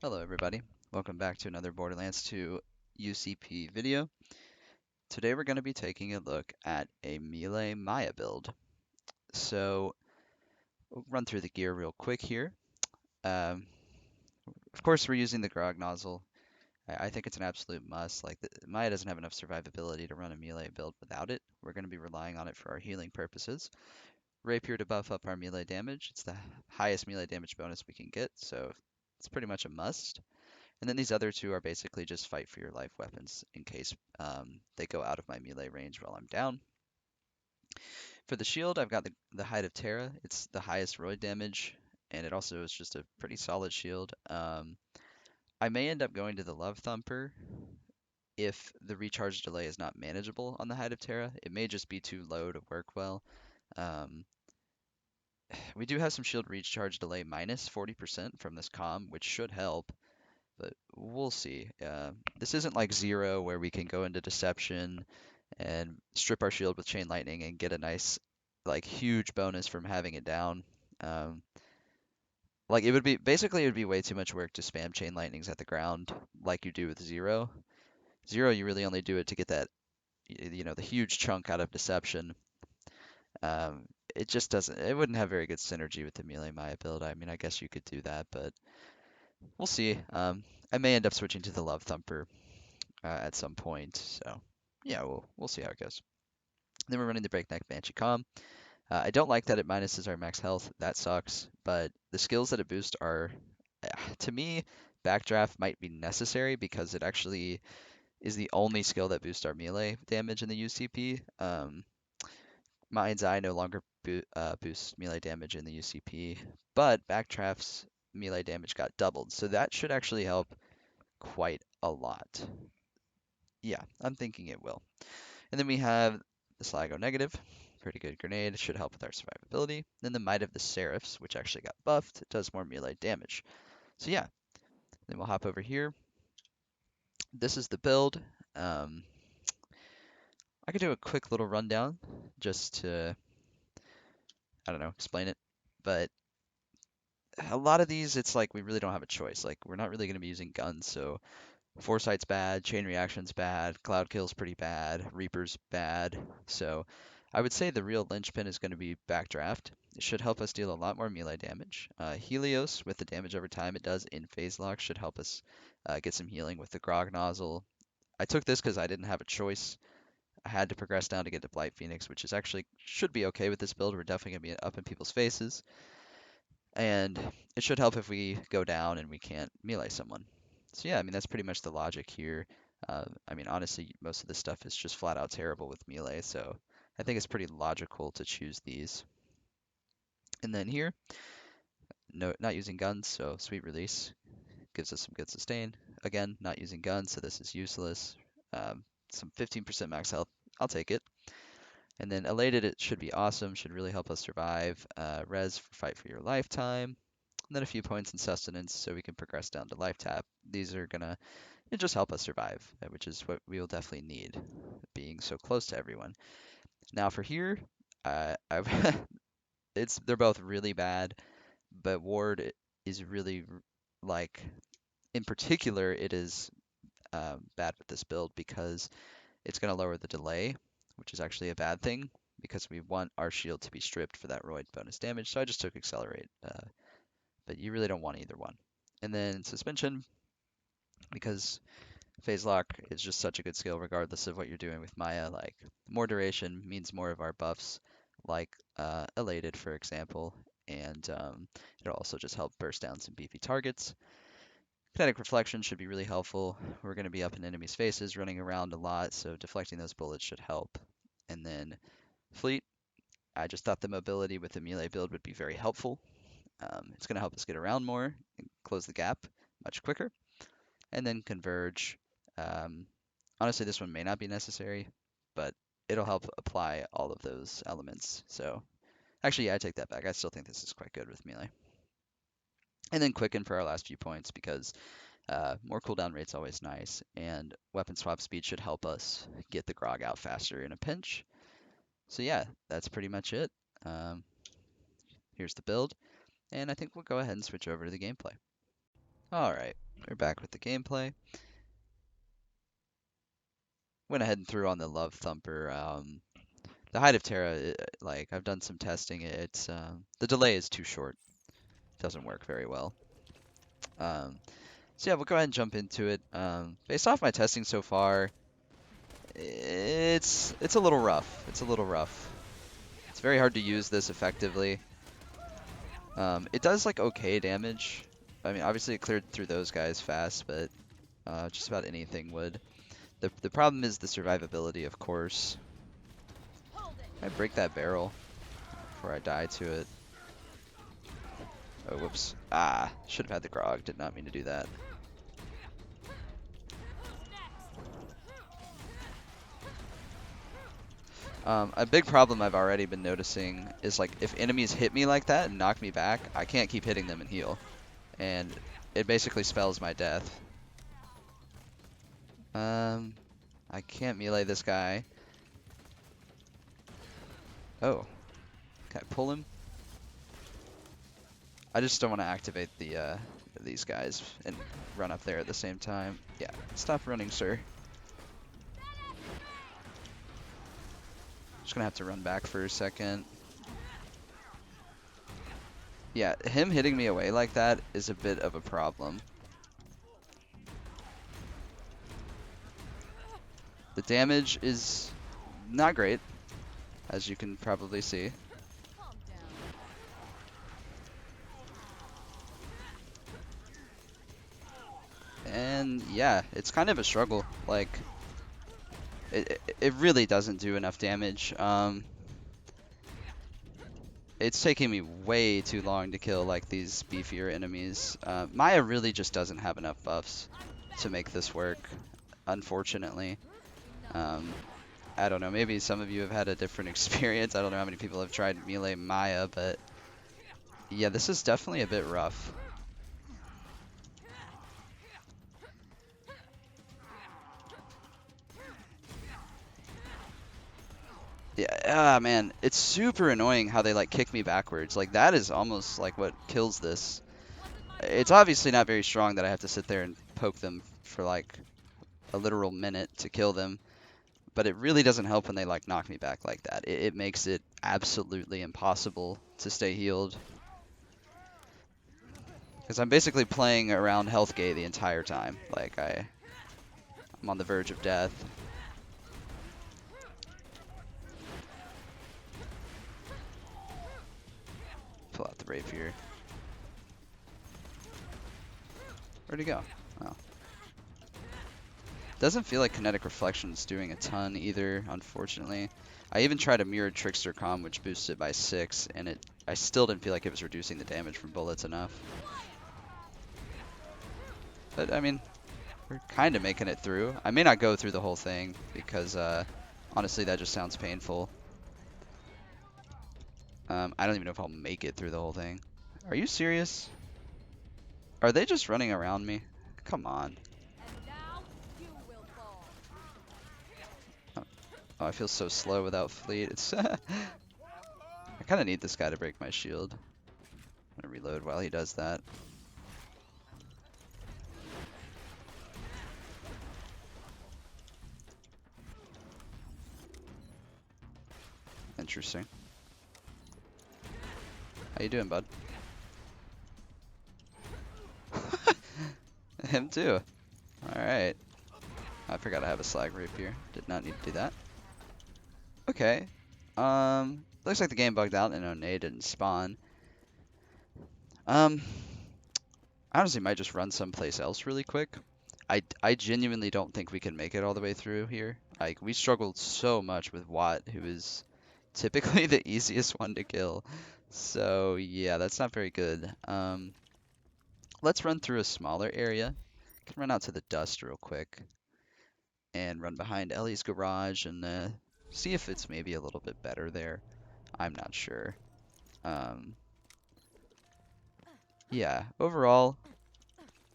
Hello everybody, welcome back to another Borderlands 2 UCP video. Today we're going to be taking a look at a melee Maya build. So we'll run through the gear real quick here. Um, of course we're using the Grog nozzle. I think it's an absolute must. Maya doesn't have enough survivability to run a melee build without it. We're going to be relying on it for our healing purposes. Rapier to buff up our melee damage. It's the highest melee damage bonus we can get, so it's pretty much a must. And then these other two are basically just fight for your life weapons in case they go out of my melee range while I'm down. For the shield, I've got the Hide of Terra. It's the highest roid damage, and it also is just a pretty solid shield. I may end up going to the Love Thumper if the recharge delay is not manageable on the Hide of Terra. It may just be too low to work well. Um, we do have some shield recharge delay minus 40% from this comm, which should help. But we'll see. This isn't like Zero where we can go into Deception and strip our shield with Chain Lightning and get a nice, like, huge bonus from having it down. Um, like, it would be, basically, it would be way too much work to spam Chain Lightnings at the ground like you do with Zero. Zero, you really only do it to get that, the huge chunk out of Deception. It just doesn't, it wouldn't have very good synergy with the Melee Maya build. I mean, I guess you could do that, but we'll see. I may end up switching to the Love Thumper at some point. So yeah, we'll see how it goes. Then we're running the Breakneck Banshee comm. I don't like that it minuses our max health. That sucks. But the skills that it boosts are, to me, Backdraft might be necessary because it actually is the only skill that boosts our melee damage in the UCP. Mind's Eye no longer boosts melee damage in the UCP, but Backdraft's melee damage got doubled, so that should actually help quite a lot. Yeah, I'm thinking it will. And then we have the Sligo Negative, pretty good grenade, should help with our survivability. Then the Might of the Seraphs, which actually got buffed, it does more melee damage. So yeah, then we'll hop over here. This is the build. Um, I could do a quick little rundown just to, I don't know, explain it. But a lot of these, it's like we really don't have a choice. Like we're not really going to be using guns, so Foresight's bad, Chain Reaction's bad, Cloud Kill's pretty bad, Reaper's bad. So I would say the real linchpin is going to be Backdraft. It should help us deal a lot more melee damage. Helios, with the damage over time it does in phase lock, should help us get some healing with the Grog Nozzle. I took this because I didn't have a choice. I had to progress down to get to Blight Phoenix, which is actually should be okay with this build. We're definitely going to be up in people's faces. And it should help if we go down and we can't melee someone. So yeah, I mean, that's pretty much the logic here. I mean, honestly, most of this stuff is just flat out terrible with melee, so I think it's pretty logical to choose these. And then here, no, not using guns, so Sweet Release gives us some good sustain. Again, not using guns, so this is useless. Some 15% max health, I'll take it. And then Elated, it should be awesome, should really help us survive. Res for Fight for Your Lifetime. And then a few points in sustenance so we can progress down to life tap. These are gonna just help us survive, which is what we will definitely need, being so close to everyone. Now for here, I've they're both really bad, but Ward is really like in particular it is bad with this build because it's gonna lower the delay, which is actually a bad thing because we want our shield to be stripped for that roid bonus damage. So I just took Accelerate. But you really don't want either one. And then suspension, because phase lock is just such a good skill regardless of what you're doing with Maya. Like more duration means more of our buffs, like elated for example, and it'll also just help burst down some beefy targets. Kinetic reflection should be really helpful. We're going to be up in enemies' faces, running around a lot, so deflecting those bullets should help. And then fleet, I just thought the mobility with the melee build would be very helpful. It's going to help us get around more and close the gap much quicker. And then converge. Um, honestly, this one may not be necessary, but it'll help apply all of those elements. So actually, yeah, I take that back. I still think this is quite good with melee. And then quicken for our last few points because more cooldown rate's always nice, and weapon swap speed should help us get the grog out faster in a pinch. So yeah, that's pretty much it. Um, Here's the build, and I think we'll go ahead and switch over to the gameplay. All right. We're back with the gameplay. Went ahead and threw on the Love Thumper. The Height of Terra, like I've done some testing. It's the delay is too short. Doesn't work very well. So yeah, we'll go ahead and jump into it. Based off my testing so far, it's a little rough. It's a little rough. It's very hard to use this effectively. It does like okay damage. I mean, obviously it cleared through those guys fast, but just about anything would. The problem is the survivability, of course. I break that barrel before I die to it. Oh, whoops. Ah, should have had the grog. Did not mean to do that. A big problem I've already been noticing is like if enemies hit me like that and knock me back, I can't keep hitting them and heal. And it basically spells my death. I can't melee this guy. Oh, can I pull him? I just don't want to activate the these guys and run up there at the same time. Yeah, stop running, sir. Just gonna have to run back for a second. Yeah, him hitting me away like that is a bit of a problem. The damage is not great, as you can probably see. And yeah, it's kind of a struggle. Like, it really doesn't do enough damage. It's taking me way too long to kill like these beefier enemies. Maya really just doesn't have enough buffs to make this work, unfortunately. I don't know, maybe some of you have had a different experience. I don't know how many people have tried melee Maya, but yeah, this is definitely a bit rough. Yeah, man, it's super annoying how they like kick me backwards. Like that is almost like what kills this. It's obviously not very strong that I have to sit there and poke them for like a literal minute to kill them, but it really doesn't help when they like knock me back like that. It makes it absolutely impossible to stay healed. Because I'm basically playing around health gate the entire time. Like I'm on the verge of death. Pull out the rapier. Where'd he go? Oh. Doesn't feel like kinetic reflection's doing a ton either, unfortunately. I even tried a mirrored trickster comm which boosted it by 6, and I still didn't feel like it was reducing the damage from bullets enough. But I mean, we're kind of making it through. I may not go through the whole thing because honestly that just sounds painful. I don't even know if I'll make it through the whole thing. Are you serious? Are they just running around me? Come on. Oh, I feel so slow without fleet. It's I kind of need this guy to break my shield. I'm gonna reload while he does that. Interesting. How you doing, bud? Him too. Alright. I forgot I have a slag rapier. Did not need to do that. Okay. Looks like the game bugged out and One didn't spawn. I honestly might just run someplace else really quick. I genuinely don't think we can make it all the way through here. Like, we struggled so much with Watt, who is typically the easiest one to kill. So, yeah, that's not very good. Let's run through a smaller area. Can run out to the dust real quick. And run behind Ellie's garage and see if it's maybe a little bit better there. I'm not sure. Yeah, overall,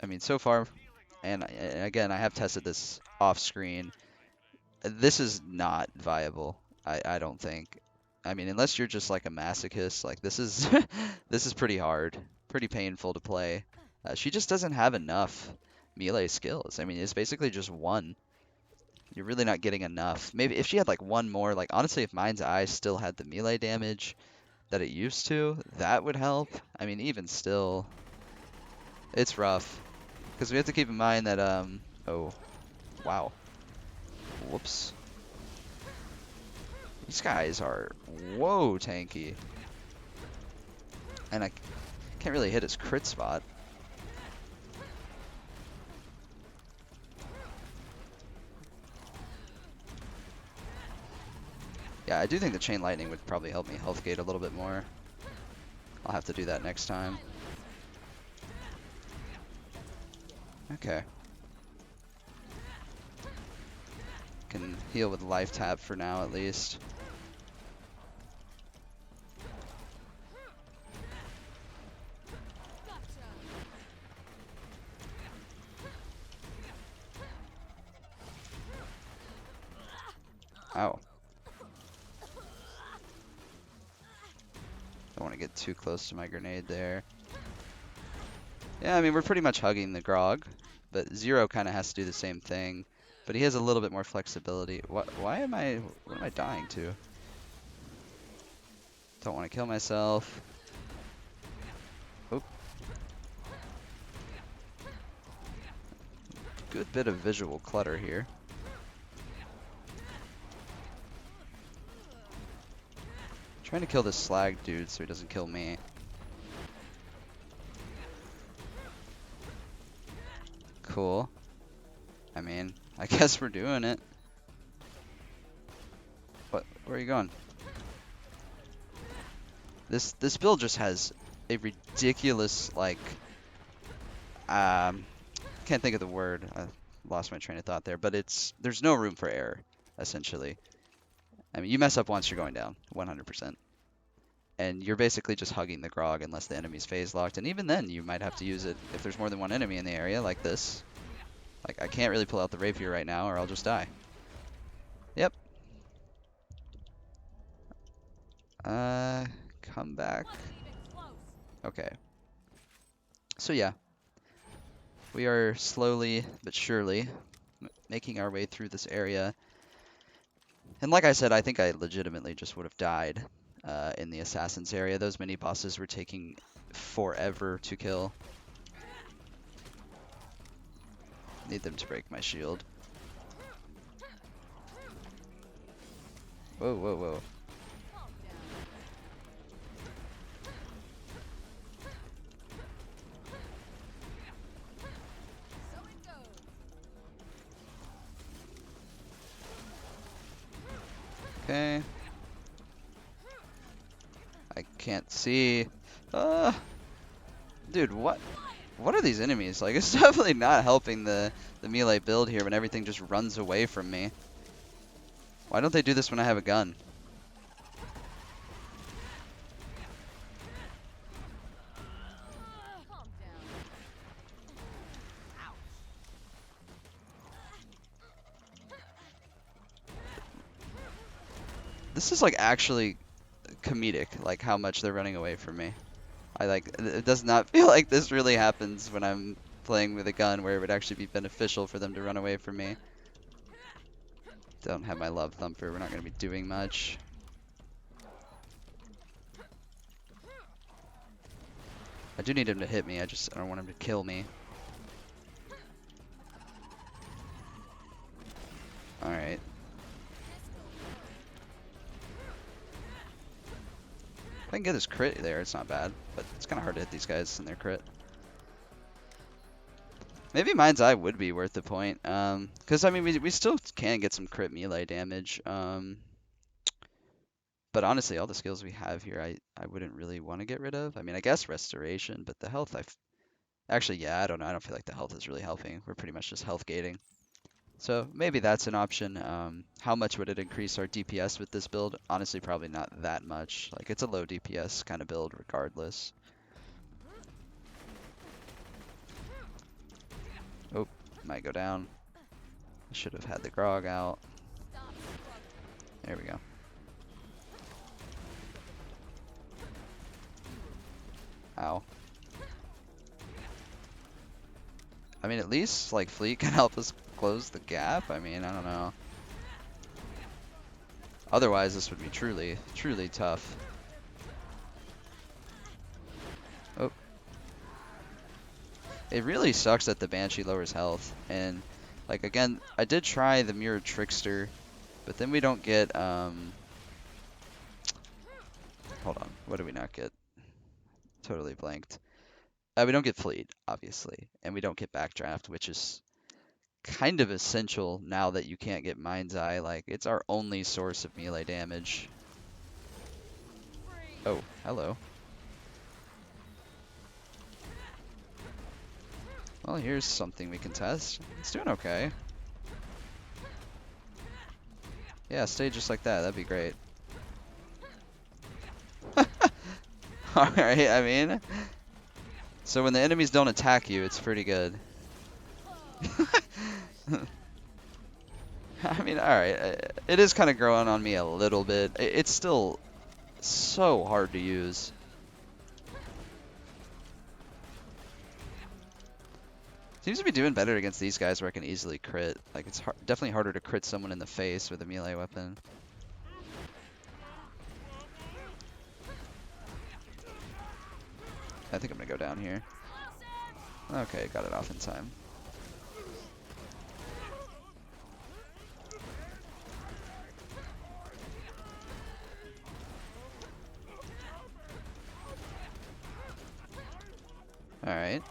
I mean, so far, and again, I have tested this off screen. This is not viable. I don't think. I mean, unless you're just like a masochist, like this is this is pretty hard, pretty painful to play. She just doesn't have enough. melee skills. I mean, it's basically just one. You're really not getting enough. Maybe if she had like one more, like honestly, if Mind's Eye still had the melee damage that it used to, that would help. I mean, even still, it's rough. Because we have to keep in mind that, oh, wow. Whoops. These guys are, whoa, tanky. And I can't really hit his crit spot. Yeah, I do think the chain lightning would probably help me health gate a little bit more. I'll have to do that next time. Okay. Can heal with life tap for now at least. Ow. Don't want to get too close to my grenade there. Yeah, I mean, we're pretty much hugging the Grog, but Zero kind of has to do the same thing. But he has a little bit more flexibility. What am I dying to? Don't want to kill myself. Oop. Good bit of visual clutter here. Trying to kill this slag dude so he doesn't kill me. Cool. I mean, I guess we're doing it. What? Where are you going? This build just has a ridiculous, like, can't think of the word. I lost my train of thought there, but there's no room for error, essentially. I mean, you mess up once, you're going down, 100%. And you're basically just hugging the Grog unless the enemy's phase locked, and even then, you might have to use it if there's more than one enemy in the area, like this. Like, I can't really pull out the Rapier right now, or I'll just die. Yep. Come back. Okay. So yeah, we are slowly but surely making our way through this area. And like I said, I think I legitimately just would have died in the Assassins area. Those mini bosses were taking forever to kill. Need them to break my shield. Whoa, whoa, whoa. Okay. I can't see. Dude, what are these enemies? Like, it's definitely not helping the melee build here when everything just runs away from me. Why don't they do this when I have a gun? This is like actually comedic, like how much they're running away from me. It does not feel like this really happens when I'm playing with a gun where it would actually be beneficial for them to run away from me. Don't have my love thumper, we're not going to be doing much. I do need him to hit me, I don't want him to kill me. Alright. If I can get his crit there, it's not bad, but it's kind of hard to hit these guys in their crit. Maybe Mind's Eye would be worth the point, because I mean we still can get some crit melee damage, but honestly all the skills we have here I wouldn't really want to get rid of. I mean I guess Restoration, but the health actually yeah, I don't know, I don't feel like the health is really helping. We're pretty much just health gating. So maybe that's an option. How much would it increase our DPS with this build? Honestly, probably not that much. Like, it's a low DPS kind of build regardless. Oh, might go down. I should have had the Grog out. There we go. Ow. I mean, at least like Fleet can help us close the gap. I mean, I don't know. Otherwise, this would be truly, truly tough. Oh, it really sucks that the Banshee lowers health. And like again, I did try the Mirror Trickster, but then we don't get hold on, what do we not get? Totally blanked. We don't get Fleet, obviously, and we don't get Backdraft, which is kind of essential now that you can't get Mind's Eye. Like, it's our only source of melee damage. Oh, hello. Well, here's something we can test. It's doing okay. Yeah, stay just like that. That'd be great. Alright, I mean, so when the enemies don't attack you, it's pretty good. I mean, alright, it is kind of growing on me a little bit. It's still so hard to use. Seems to be doing better against these guys where I can easily crit. Like, it's definitely harder to crit someone in the face with a melee weapon. I think I'm gonna go down here. Okay, got it off in time. Alright.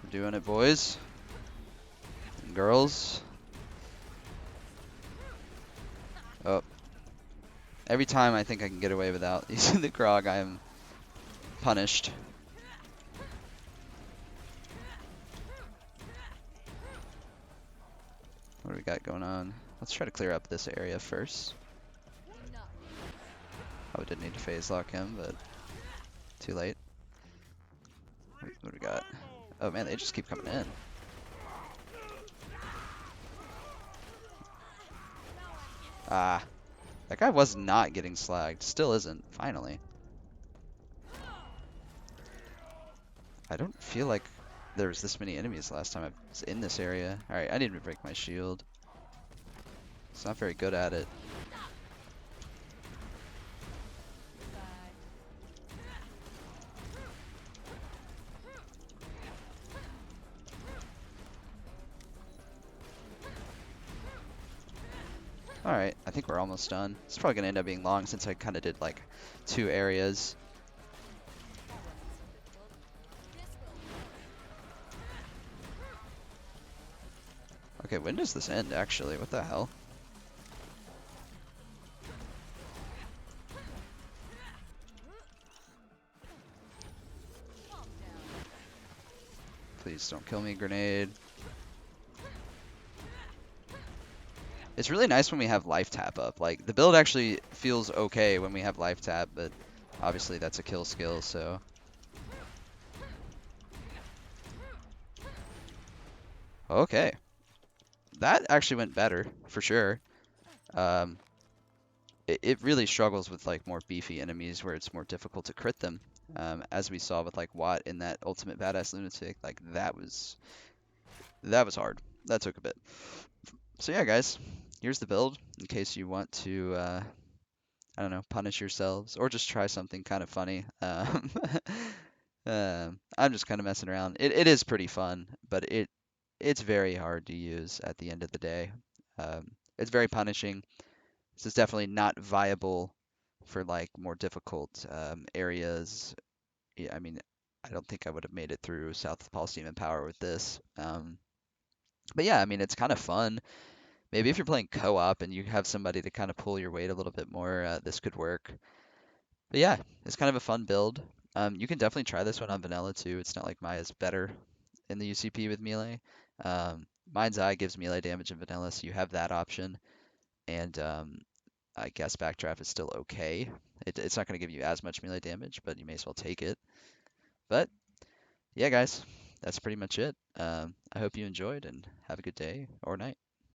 We're doing it, boys and girls. Oh. Every time I think I can get away without using the Grog, I am punished. What do we got going on? Let's try to clear up this area first. Probably didn't need to phase lock him, but too late. What do we got? Oh man, they just keep coming in. Ah. That guy was not getting slagged. Still isn't, finally. I don't feel like there was this many enemies last time I was in this area. Alright, I need to break my shield. It's not very good at it. Alright, I think we're almost done. It's probably going to end up being long since I kind of did like 2 areas. Okay, when does this end actually? What the hell? Please don't kill me, grenade. It's really nice when we have life tap up. Like, the build actually feels okay when we have life tap, but obviously that's a kill skill, so. Okay. That actually went better, for sure. It really struggles with like more beefy enemies where it's more difficult to crit them. As we saw with like Watt in that Ultimate Badass Lunatic, like that was hard. That took a bit. So yeah, guys, here's the build in case you want to, I don't know, punish yourselves or just try something kind of funny. I'm just kind of messing around. It is pretty fun, but it's very hard to use at the end of the day. It's very punishing. This is definitely not viable for like more difficult areas. Yeah, I mean, I don't think I would have made it through South of Coliseum and Power with this. But yeah, I mean, it's kind of fun. Maybe if you're playing co-op and you have somebody to kind of pull your weight a little bit more, this could work. But yeah, it's kind of a fun build. You can definitely try this one on vanilla too. It's not like Maya's better in the UCP with melee. Mind's Eye gives melee damage in vanilla, so you have that option. And I guess Backdraft is still okay. It's not going to give you as much melee damage, but you may as well take it. But yeah, guys, that's pretty much it. I hope you enjoyed and have a good day or night.